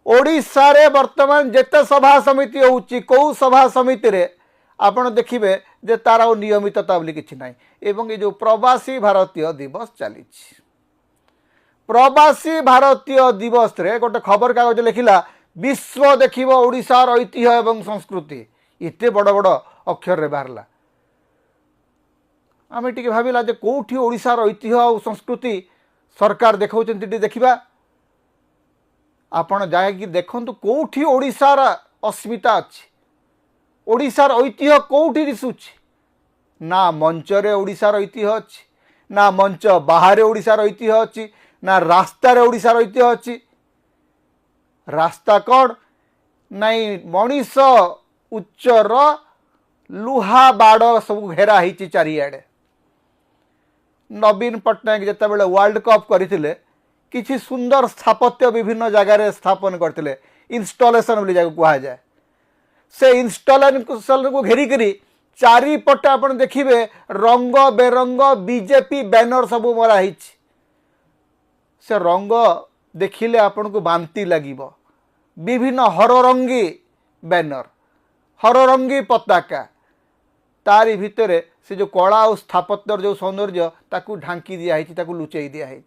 ओडिशा रे वर्तमान जेते सभा समिति होउची को सभा समिति रे आपण देखिबे जे तार नियमितता बोली किछि नाही। एवं ये जो प्रवासी भारतीय दिवस चली प्रवासी भारतीय दिवस रे गोटे खबर कागज लिखिला विश्व देखिब ओडिशार ऐतिह्य एवं संस्कृति इते बड़ बड़ अक्षर रे बाहरला। आम टी भाविला जे कौटी ओडिशार ऐतिह्य और संस्कृति सरकार देखौचंती देखिबा आपण जायकि देखंतु कौटी ओडिशार अस्मिता अछि ओडिशार ऐतिह्य कौटी दिसुछि ना मंचरे ओडिशार ऐतिह्य अछि ना मंच बाहर ओडिशार ऐतिह्य अछि ना रास्ता रे ओडिशार ऐतिह्य अछि। रास्ता कौन नाई मनीष उच्चर लुहा बाड़ सब घेरा होती चारिआडे। नवीन पट्टनायक जिते बड़े वर्ल्ड कप करते किसी सुंदर स्थापत्य विभिन्न जगार स्थापन करते इंस्टॉलेशन बोली जगह कह जाए से इंस्टॉलेशन को घेरिकी चारिपटे आप देखिए रंग बेरंग बीजेपी बैनर सब मराही से रंग देखिले आपन को बांती लगिब। विभिन्न हररंगी बैनर हररंगी पताका तारी भितर से जो कला और स्थापत्यर जो सौंदर्य ताकू ढांकी दिखाई ताकू लुचई दिखाई।